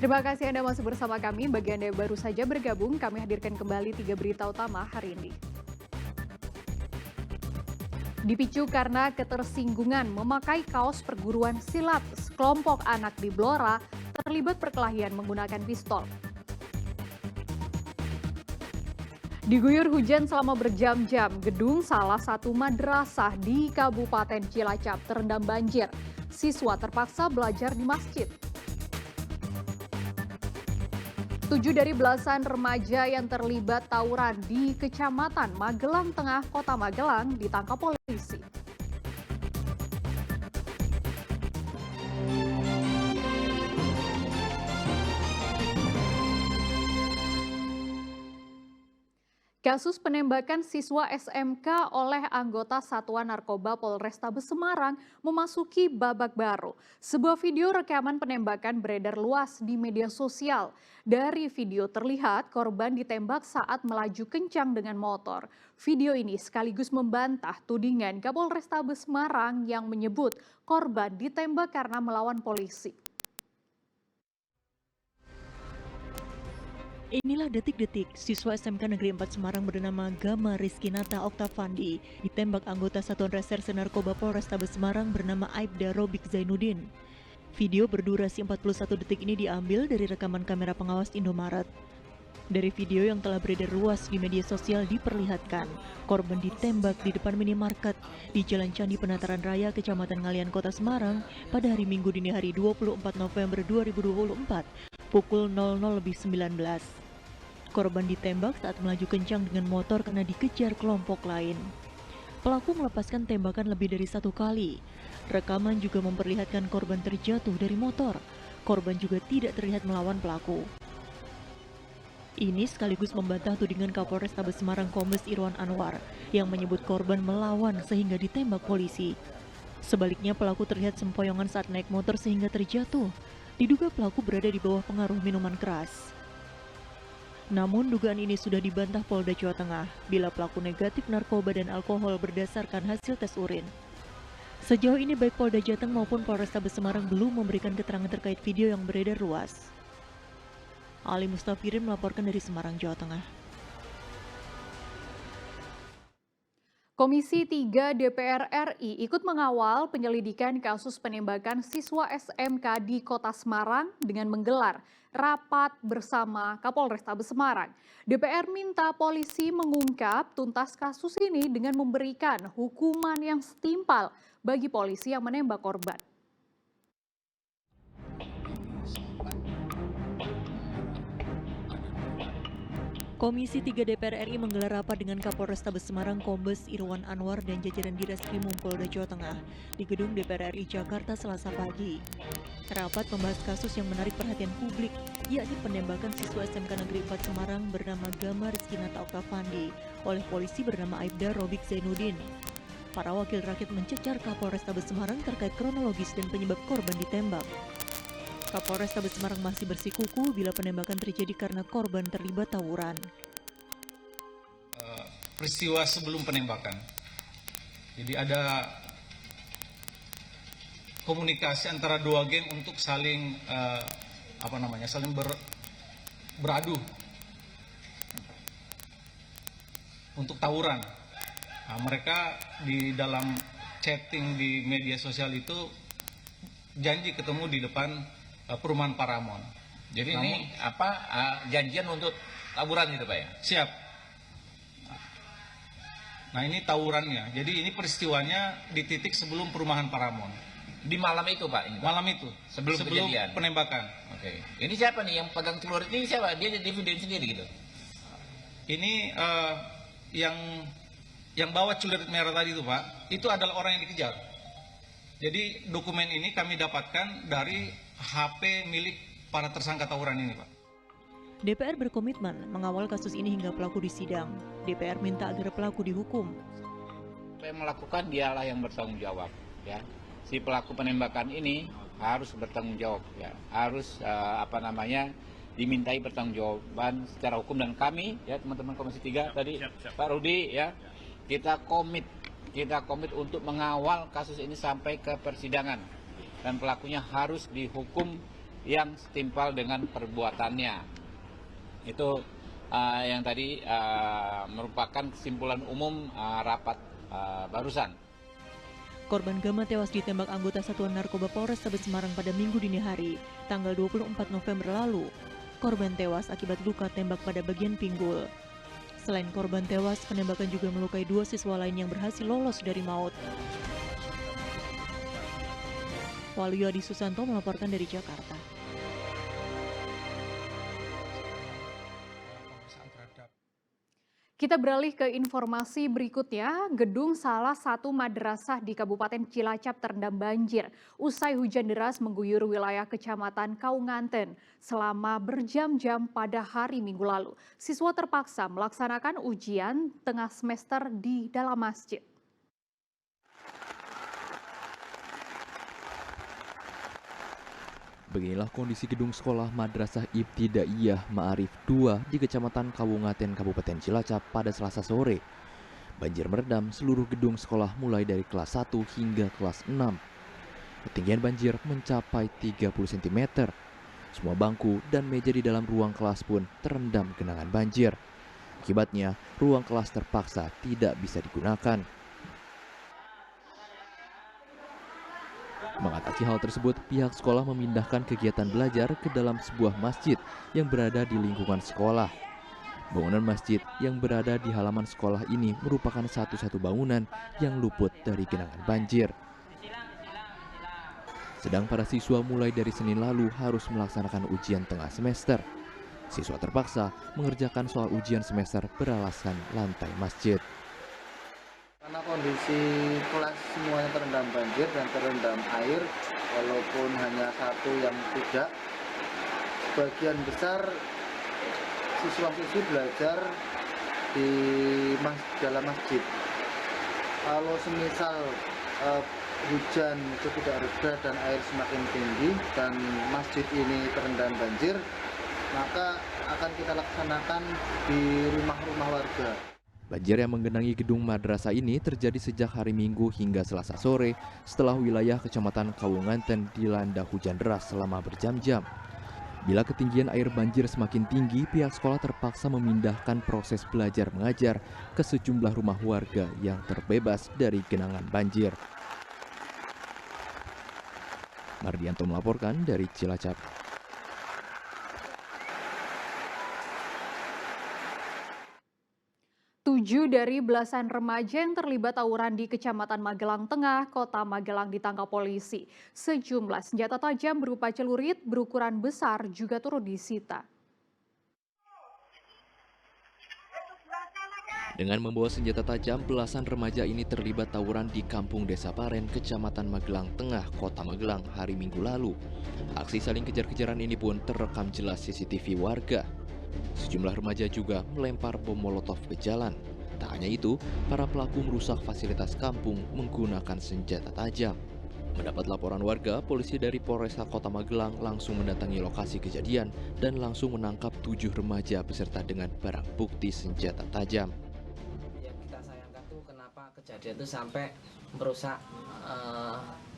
Terima kasih Anda masih bersama kami. Bagi Anda yang baru saja bergabung, kami hadirkan kembali 3 berita utama hari ini. Dipicu karena ketersinggungan memakai kaos perguruan silat, sekelompok anak di Blora terlibat perkelahian menggunakan pistol. Diguyur hujan selama berjam-jam, gedung salah satu madrasah di Kabupaten Cilacap terendam banjir. Siswa terpaksa belajar di masjid. 7 dari belasan remaja yang terlibat tawuran di Kecamatan Magelang Tengah, Kota Magelang ditangkap polisi. Kasus penembakan siswa SMK oleh anggota Satuan Narkoba Polrestabes Semarang memasuki babak baru. Sebuah video rekaman penembakan beredar luas di media sosial. Dari video terlihat korban ditembak saat melaju kencang dengan motor. Video ini sekaligus membantah tudingan Kapolrestabes Semarang yang menyebut korban ditembak karena melawan polisi. Inilah detik-detik siswa SMK Negeri 4 Semarang bernama Gama Rizkinata Oktavandi ditembak anggota Satuan Reserse Narkoba Polrestabes Semarang bernama Aibda Robik Zainuddin. Video berdurasi 41 detik ini diambil dari rekaman kamera pengawas Indomaret. Dari video yang telah beredar luas di media sosial diperlihatkan korban ditembak di depan minimarket di Jalan Candi Penataran Raya, Kecamatan Ngalian, Kota Semarang pada hari Minggu dini hari 24 November 2024 pukul 00.19. Korban ditembak saat melaju kencang dengan motor karena dikejar kelompok lain. Pelaku melepaskan tembakan lebih dari 1 kali. Rekaman juga memperlihatkan korban terjatuh dari motor. Korban juga tidak terlihat melawan pelaku. Ini sekaligus membantah tudingan Kapolrestabes Semarang Kombes Irwan Anwar yang menyebut korban melawan sehingga ditembak polisi. Sebaliknya pelaku terlihat sempoyongan saat naik motor sehingga terjatuh. Diduga pelaku berada di bawah pengaruh minuman keras. Namun dugaan ini sudah dibantah Polda Jawa Tengah bila pelaku negatif narkoba dan alkohol berdasarkan hasil tes urin. Sejauh ini baik Polda Jateng maupun Polrestabes Semarang belum memberikan keterangan terkait video yang beredar luas. Ali Mustafirin melaporkan dari Semarang, Jawa Tengah. Komisi 3 DPR RI ikut mengawal penyelidikan kasus penembakan siswa SMK di Kota Semarang dengan menggelar rapat bersama Kapolrestabes Semarang. DPR minta polisi mengungkap tuntas kasus ini dengan memberikan hukuman yang setimpal bagi polisi yang menembak korban. Komisi 3 DPR RI menggelar rapat dengan Kapolrestabes Semarang Kombes Irwan Anwar dan jajaran Direskrim Polda Jawa Tengah di gedung DPR RI Jakarta Selasa pagi. Rapat membahas kasus yang menarik perhatian publik, yakni penembakan siswa SMK Negeri 4 Semarang bernama Gama Rizkinata Oktavandi oleh polisi bernama Aibda Robik Zainuddin. Para wakil rakyat mencecar Kapolrestabes Semarang terkait kronologis dan penyebab korban ditembak. Kapolrestabes Semarang masih bersikukuh bila penembakan terjadi karena korban terlibat tawuran. Peristiwa sebelum penembakan, jadi ada komunikasi antara dua geng untuk saling saling beradu untuk tawuran. Nah, mereka di dalam chatting di media sosial itu janji ketemu di depan perumahan Paramount. Jadi ini janjian untuk tawuran gitu Pak ya? Siap. Nah ini tawurannya. Jadi ini peristiwanya di titik sebelum perumahan Paramount. Di malam itu Pak? Ini, Pak? Malam itu. Sebelum kejadian? Penembakan. Oke. Ini siapa nih yang pegang celurit ini siapa? Dia jadi videoin sendiri gitu? Ini yang bawa celurit merah tadi itu Pak, itu adalah orang yang dikejar. Jadi dokumen ini kami dapatkan dari HP milik para tersangka tawuran ini Pak. DPR berkomitmen mengawal kasus ini hingga pelaku disidang. DPR minta agar pelaku dihukum. Yang melakukan dialah yang bertanggung jawab, ya. Si pelaku penembakan ini harus bertanggung jawab, ya. Harus dimintai pertanggungjawaban secara hukum, dan kami, ya teman-teman Komisi 3 tadi Pak Rudi, ya, kita komit untuk mengawal kasus ini sampai ke persidangan dan pelakunya harus dihukum yang setimpal dengan perbuatannya. Itu yang tadi merupakan kesimpulan umum rapat barusan. Korban Gama tewas ditembak anggota Satuan Narkoba Polrestabes Semarang pada Minggu dini hari, tanggal 24 November lalu. Korban tewas akibat luka tembak pada bagian pinggul. Selain korban tewas, penembakan juga melukai 2 siswa lain yang berhasil lolos dari maut. Waluyo Adi Susanto melaporkan dari Jakarta. Kita beralih ke informasi berikutnya. Gedung salah satu madrasah di Kabupaten Cilacap terendam banjir usai hujan deras mengguyur wilayah Kecamatan Kaunganten selama berjam-jam pada hari Minggu lalu. Siswa terpaksa melaksanakan ujian tengah semester di dalam masjid. Beginilah kondisi gedung sekolah Madrasah Ibtidaiyah Ma'arif 2 di Kecamatan Kaunganten, Kabupaten Cilacap pada Selasa sore. Banjir merendam seluruh gedung sekolah mulai dari kelas 1 hingga kelas 6. Ketinggian banjir mencapai 30 cm. Semua bangku dan meja di dalam ruang kelas pun terendam genangan banjir. Akibatnya, ruang kelas terpaksa tidak bisa digunakan. Mengatasi hal tersebut, pihak sekolah memindahkan kegiatan belajar ke dalam sebuah masjid yang berada di lingkungan sekolah. Bangunan masjid yang berada di halaman sekolah ini merupakan satu-satu bangunan yang luput dari genangan banjir. Sedang para siswa mulai dari Senin lalu harus melaksanakan ujian tengah semester. Siswa terpaksa mengerjakan soal ujian semester beralaskan lantai masjid. Karena kondisi kelas semuanya terendam banjir dan terendam air, walaupun hanya satu yang tidak, sebagian besar siswa-siswi belajar di dalam masjid. Kalau semisal hujan itu tidak reda dan air semakin tinggi dan masjid ini terendam banjir, maka akan kita laksanakan di rumah-rumah warga. Banjir yang menggenangi gedung madrasah ini terjadi sejak hari Minggu hingga Selasa sore setelah wilayah Kecamatan Kaunganten dilanda hujan deras selama berjam-jam. Bila ketinggian air banjir semakin tinggi, pihak sekolah terpaksa memindahkan proses belajar mengajar ke sejumlah rumah warga yang terbebas dari genangan banjir. Mardianto melaporkan dari Cilacap. 7 dari belasan remaja yang terlibat tawuran di Kecamatan Magelang Tengah, Kota Magelang ditangkap polisi. Sejumlah senjata tajam berupa celurit berukuran besar juga turut disita. Dengan membawa senjata tajam, belasan remaja ini terlibat tawuran di Kampung Desa Paren, Kecamatan Magelang Tengah, Kota Magelang hari Minggu lalu. Aksi saling kejar-kejaran ini pun terekam jelas CCTV warga. Sejumlah remaja juga melempar bom molotov ke jalan. Tak hanya itu, para pelaku merusak fasilitas kampung menggunakan senjata tajam. Mendapat laporan warga, polisi dari Polresta Kota Magelang langsung mendatangi lokasi kejadian dan langsung menangkap 7 remaja beserta dengan barang bukti senjata tajam. Yang kita sayangkan tuh kenapa kejadian itu sampai merusak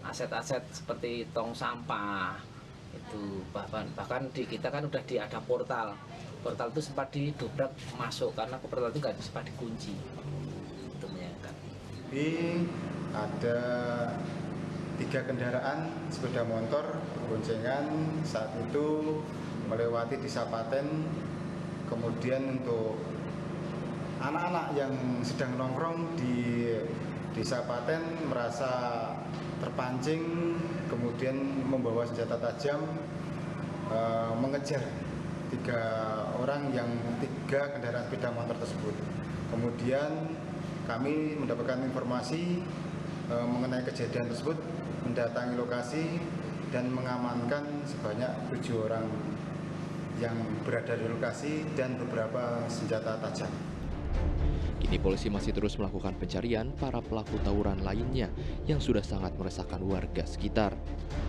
aset-aset seperti tong sampah itu, bahkan di kita kan udah ada portal itu sempat didobrak masuk karena portal itu nggak sempat dikunci. Itu menyayangkan. Jadi ada 3 kendaraan sepeda motor berboncengan saat itu melewati Desa Paten. Kemudian untuk anak-anak yang sedang nongkrong di Desa Paten merasa terpancing, kemudian membawa senjata tajam mengejar 3 kendaraan sepeda motor tersebut. Kemudian kami mendapatkan informasi mengenai kejadian tersebut, mendatangi lokasi dan mengamankan sebanyak 7 orang yang berada di lokasi dan beberapa senjata tajam. Kini polisi masih terus melakukan pencarian para pelaku tawuran lainnya yang sudah sangat meresahkan warga sekitar.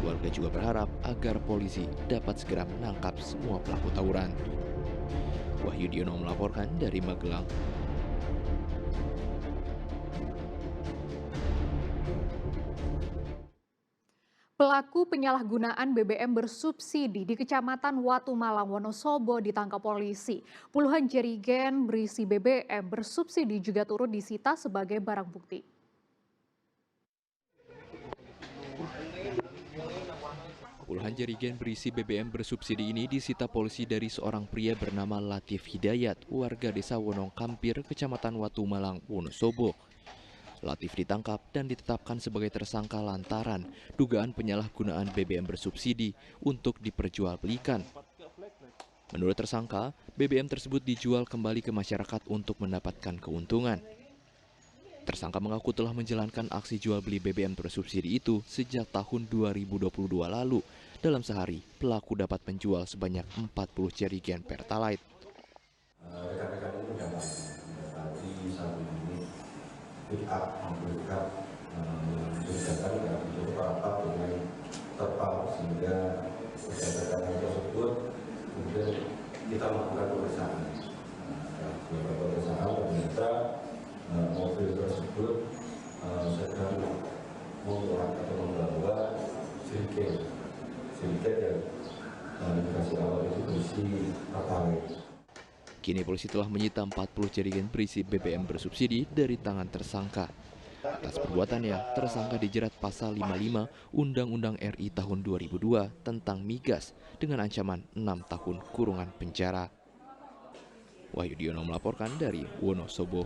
Warga juga berharap agar polisi dapat segera menangkap semua pelaku tawuran. Wahyu Diono melaporkan dari Magelang. Pelaku penyalahgunaan BBM bersubsidi di Kecamatan Watu Malang, Wonosobo ditangkap polisi. Puluhan jerigen berisi BBM bersubsidi juga turut disita sebagai barang bukti. Puluhan jerigen berisi BBM bersubsidi ini disita polisi dari seorang pria bernama Latif Hidayat, warga desa Wonong Kampir, Kecamatan Watu Malang, Wonosobo. Latif ditangkap dan ditetapkan sebagai tersangka lantaran dugaan penyalahgunaan BBM bersubsidi untuk diperjualbelikan. Menurut tersangka, BBM tersebut dijual kembali ke masyarakat untuk mendapatkan keuntungan. Tersangka mengaku telah menjalankan aksi jual beli BBM bersubsidi itu sejak tahun 2022 lalu. Dalam sehari, pelaku dapat menjual sebanyak 40 jerigen Pertalite. Rekan-rekan ini mendapat tadi satu unit pick up mencurigakan yang ditutup rapat dengan terpal, sehingga rekan-rekan tersebut kemudian kita melakukan pemeriksaan. Ternyata mobil tersebut sedang mengeluarkan atau membawa jerigen yang dikasih awal itu berisi Pertalite. Kini polisi telah menyita 40 jerigen berisi BBM bersubsidi dari tangan tersangka. Atas perbuatannya, tersangka dijerat pasal 55 Undang-Undang RI tahun 2002 tentang migas dengan ancaman 6 tahun kurungan penjara. Wahyu Diono melaporkan dari Wonosobo.